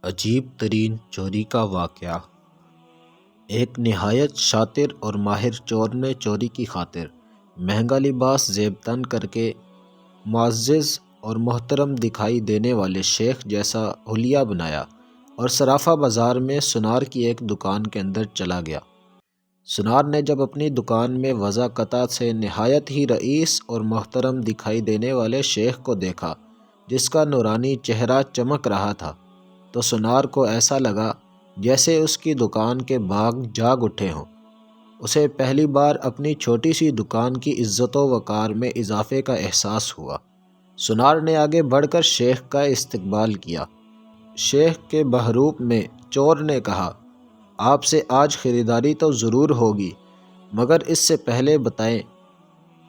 عجیب ترین چوری کا واقعہ۔ ایک نہایت شاطر اور ماہر چور نے چوری کی خاطر مہنگا لباس زیب تن کر کے معزز اور محترم دکھائی دینے والے شیخ جیسا حلیہ بنایا اور صرافہ بازار میں سنار کی ایک دکان کے اندر چلا گیا۔ سنار نے جب اپنی دکان میں وضع قطع سے نہایت ہی رئیس اور محترم دکھائی دینے والے شیخ کو دیکھا جس کا نورانی چہرہ چمک رہا تھا، تو سنار کو ایسا لگا جیسے اس کی دکان کے باغ جاگ اٹھے ہوں۔ اسے پہلی بار اپنی چھوٹی سی دکان کی عزت و وقار میں اضافے کا احساس ہوا۔ سنار نے آگے بڑھ کر شیخ کا استقبال کیا۔ شیخ کے بحروپ میں چور نے کہا، آپ سے آج خریداری تو ضرور ہوگی، مگر اس سے پہلے بتائیں،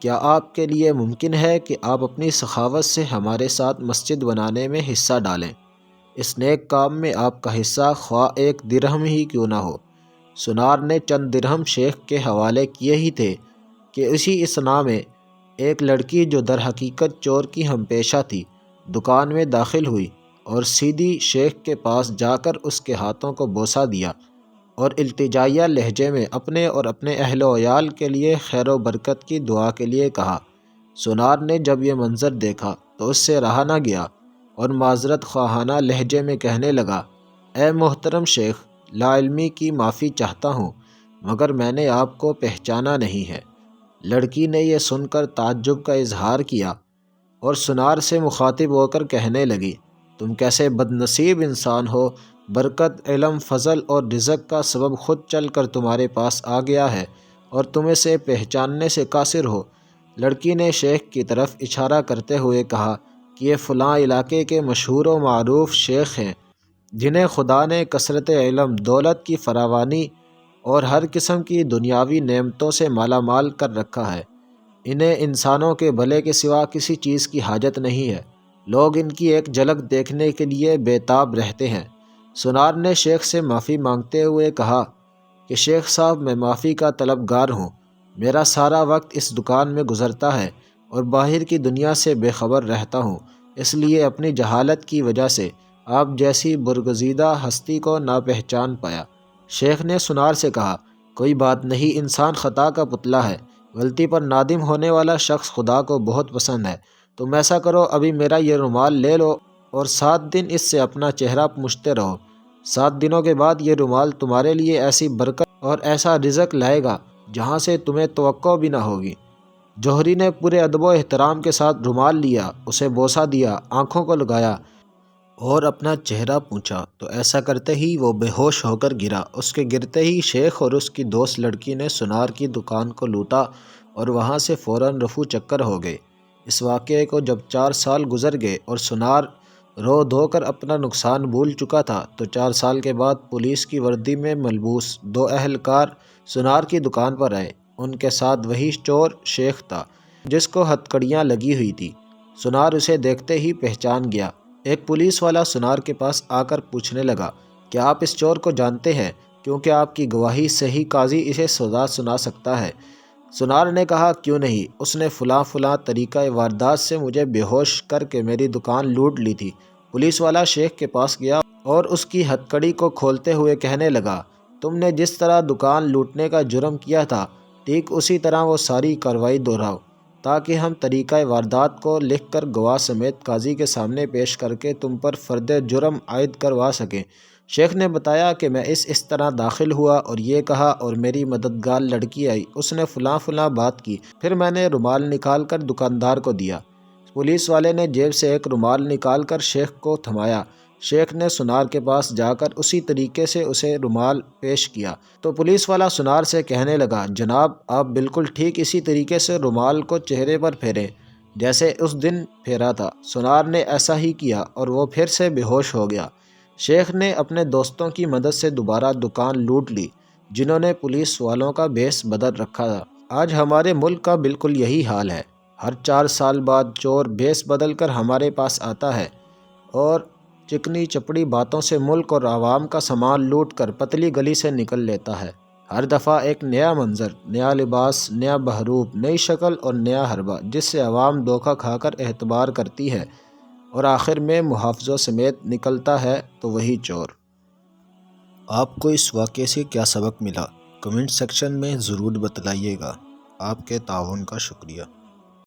کیا آپ کے لیے ممکن ہے کہ آپ اپنی سخاوت سے ہمارے ساتھ مسجد بنانے میں حصہ ڈالیں؟ اس نیک کام میں آپ کا حصہ خواہ ایک درہم ہی کیوں نہ ہو۔ سنار نے چند درہم شیخ کے حوالے کیے ہی تھے کہ اسی اثنا میں ایک لڑکی جو در حقیقت چور کی ہم پیشہ تھی دکان میں داخل ہوئی اور سیدھی شیخ کے پاس جا کر اس کے ہاتھوں کو بوسہ دیا اور التجائیہ لہجے میں اپنے اور اپنے اہل و عیال کے لیے خیر و برکت کی دعا کے لیے کہا۔ سنار نے جب یہ منظر دیکھا تو اس سے رہا نہ گیا اور معذرت خواہانہ لہجے میں کہنے لگا، اے محترم شیخ، لا علمی کی معافی چاہتا ہوں، مگر میں نے آپ کو پہچانا نہیں ہے۔ لڑکی نے یہ سن کر تعجب کا اظہار کیا اور سنار سے مخاطب ہو کر کہنے لگی، تم کیسے بد نصیب انسان ہو، برکت، علم، فضل اور رزق کا سبب خود چل کر تمہارے پاس آ گیا ہے اور تم اسے پہچاننے سے قاصر ہو۔ لڑکی نے شیخ کی طرف اشارہ کرتے ہوئے کہا کہ یہ فلاں علاقے کے مشہور و معروف شیخ ہیں جنہیں خدا نے کثرت علم، دولت کی فراوانی اور ہر قسم کی دنیاوی نعمتوں سے مالا مال کر رکھا ہے۔ انہیں انسانوں کے بھلے کے سوا کسی چیز کی حاجت نہیں ہے۔ لوگ ان کی ایک جھلک دیکھنے کے لیے بے تاب رہتے ہیں۔ سنار نے شیخ سے معافی مانگتے ہوئے کہا کہ شیخ صاحب، میں معافی کا طلبگار ہوں۔ میرا سارا وقت اس دکان میں گزرتا ہے اور باہر کی دنیا سے بے خبر رہتا ہوں، اس لیے اپنی جہالت کی وجہ سے آپ جیسی برگزیدہ ہستی کو نہ پہچان پایا۔ شیخ نے سنار سے کہا، کوئی بات نہیں، انسان خطا کا پتلا ہے، غلطی پر نادم ہونے والا شخص خدا کو بہت پسند ہے۔ تم ایسا کرو، ابھی میرا یہ رومال لے لو اور 7 دن اس سے اپنا چہرہ پوچھتے رہو۔ 7 دنوں کے بعد یہ رومال تمہارے لیے ایسی برکت اور ایسا رزق لائے گا جہاں سے تمہیں توقع بھی نہ ہوگی۔ جوہری نے پورے ادب و احترام کے ساتھ رومال لیا، اسے بوسہ دیا، آنکھوں کو لگایا اور اپنا چہرہ پوچھا تو ایسا کرتے ہی وہ بے ہوش ہو کر گرا۔ اس کے گرتے ہی شیخ اور اس کی دوست لڑکی نے سنار کی دکان کو لوٹا اور وہاں سے فوراً رفو چکر ہو گئے۔ اس واقعے کو جب 4 سال گزر گئے اور سنار رو دھو کر اپنا نقصان بھول چکا تھا تو 4 سال کے بعد پولیس کی وردی میں ملبوس 2 اہلکار سنار کی دکان پر آئے۔ ان کے ساتھ وہی چور شیخ تھا جس کو ہتکڑیاں لگی ہوئی تھی۔ سنار اسے دیکھتے ہی پہچان گیا۔ ایک پولیس والا سنار کے پاس آ کر پوچھنے لگا، کیا آپ اس چور کو جانتے ہیں؟ کیونکہ آپ کی گواہی سے ہی قاضی اسے سزا سنا سکتا ہے۔ سنار نے کہا، کیوں نہیں، اس نے فلاں فلاں طریقہ واردات سے مجھے بے ہوش کر کے میری دکان لوٹ لی تھی۔ پولیس والا شیخ کے پاس گیا اور اس کی ہتکڑی کو کھولتے ہوئے کہنے لگا، تم نے جس طرح دکان لوٹنے کا جرم کیا تھا ٹھیک اسی طرح وہ ساری کارروائی دہراؤ تاکہ ہم طریقہ واردات کو لکھ کر گواہ سمیت قاضی کے سامنے پیش کر کے تم پر فرد جرم عائد کروا سکیں۔ شیخ نے بتایا کہ میں اس طرح داخل ہوا اور یہ کہا اور میری مددگار لڑکی آئی، اس نے فلاں فلاں بات کی، پھر میں نے رومال نکال کر دکاندار کو دیا۔ پولیس والے نے جیب سے ایک رومال نکال کر شیخ کو تھمایا۔ شیخ نے سنار کے پاس جا کر اسی طریقے سے اسے رومال پیش کیا تو پولیس والا سنار سے کہنے لگا، جناب آپ بالکل ٹھیک اسی طریقے سے رومال کو چہرے پر پھیریں جیسے اس دن پھیرا تھا۔ سنار نے ایسا ہی کیا اور وہ پھر سے بے ہوش ہو گیا۔ شیخ نے اپنے دوستوں کی مدد سے دوبارہ دکان لوٹ لی جنہوں نے پولیس والوں کا بھیس بدل رکھا تھا۔ آج ہمارے ملک کا بالکل یہی حال ہے۔ ہر 4 سال بعد چور بھیس بدل کر ہمارے پاس آتا ہے اور چکنی چپڑی باتوں سے ملک اور عوام کا سامان لوٹ کر پتلی گلی سے نکل لیتا ہے۔ ہر دفعہ ایک نیا منظر، نیا لباس، نیا بحروپ، نئی شکل اور نیا حربہ جس سے عوام دھوکہ کھا کر اعتبار کرتی ہے۔ اور آخر میں محافظوں سمیت نکلتا ہے تو وہی چور۔ آپ کو اس واقعے سے کیا سبق ملا؟ کمنٹ سیکشن میں ضرور بتلائیے گا۔ آپ کے تعاون کا شکریہ۔